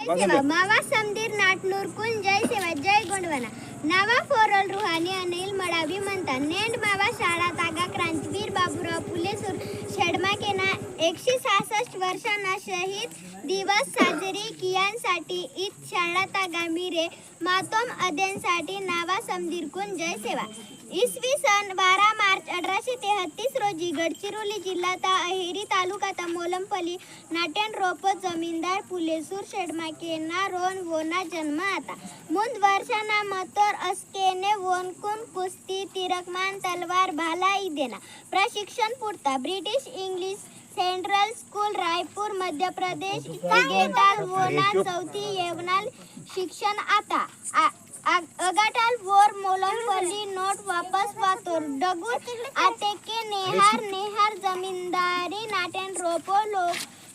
मावा समधीर नाटनूर कुंज जय सेवा जय गोंडवाना नावा फोरल रुहानी अनिल मडावी म्हणतात नेंड मावा शाळा तागा क्रांतीवीर बाबूराव फुले शेडमा केना 166 वर्षांना शहीद दिवस साजरी कियांसाठी इत शाळा तागा मिरे मातोम अदेंसाठी नावा समधीर कुंज जय सेवा इसवी सन 12 मार्च 1833 रोजी गडचिरोली जिल्ह्यात अहेरी तालुक्यात मोलमपल्ली नाट्यन रोप जमीनदार पुलेसूर शेडमाकेना रोन वोना जन्म आता मुंद वर्षाना मतोर अस्केने वोनकुन कुस्ती तिरकमान तलवार भाला देना प्रशिक्षण पुरता British English central school Raipur Madhya Pradesh गेटाल वोना चौथी येवनाल शिक्षण आता अगाटाल वोर मोलमपल्ली नोट वापस वातोर डगुर आते के नेहार जमीनदारी नाट्यन रोपो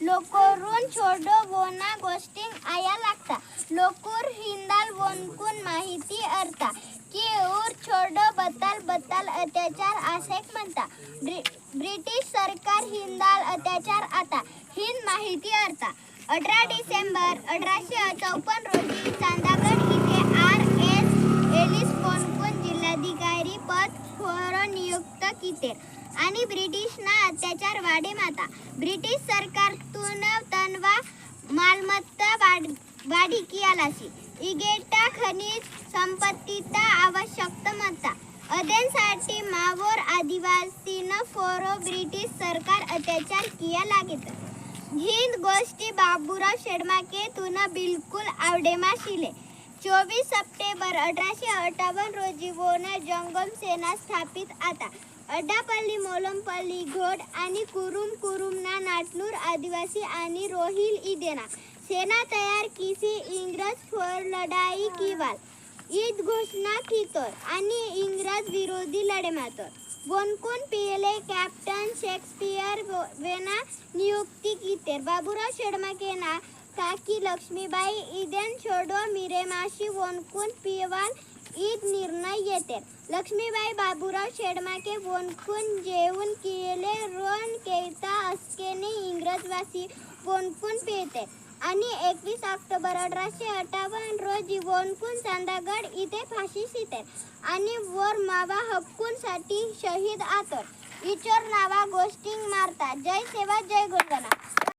लोकोरून छोडो वोना गोष्टिंग आया लागता लोकूर हिंदाल वोनकुन माहिती अर्था की उर छोडो बत्ताल अत्याचार आसेक म्हणता ब्रिटिश सरकार हिंदाल अत्याचार आता हिंद माहिती अर्था 18 डिसेंबर 1854 रोजी चांदागड इथे R.S. एलिस वोनकुन जिल्हाधिकारी पद नियुक्त किते आणि ब्रिटिशना अत्याचार वाढे माता ब्रिटिश सरकारतून तनवा मालमत्ता वाढी कियालासी इगेटा खनिज संपत्तीता आवश्यकता म्हणता अदेंसाठी मावोर आदिवासीनं फोरो ब्रिटिश सरकार अत्याचार किया लागेत हिंद गोष्टी बाबूराव शेडमाके तुना बिलकुल आवडेमा शिले 24 सप्टेंबर 1858 रोजी वोना जंगम सेना स्थापित आता अड्डापल्ली मोलमपल्ली घोड आणि कुरुमना नाटनूर आदिवासी आणि रोहिल इदेना सेना तयार किसी इंग्रज फोर लढाई किवाल ईद घोषणा कितोर आणि इंग्रज विरोधी लढे मातोर वोनकुन पीएलए कॅप्टन शेक्सपियर वेना नियुक्ती कितेर बाबूराव शेडमाकेना काकी लक्ष्मीबाई इदेन छोडो मिरेमाशी वोनकुन पिवाल ईद निर्णय येते लक्ष्मीबाई बाबूराव शेडमाके वोनकुन जेवून केले रोन केता अस्केने इंग्रजवासी वोनकुन पेते आणि 21 ऑक्टोबर 1858 रोजी वोनकुन चांदागड इथे फाशी शिते आणि वर मावा हक्कूंसाठी शहीद आतर इचोर नावा गोष्टिंग मारता जय सेवा जय गोंडवाना।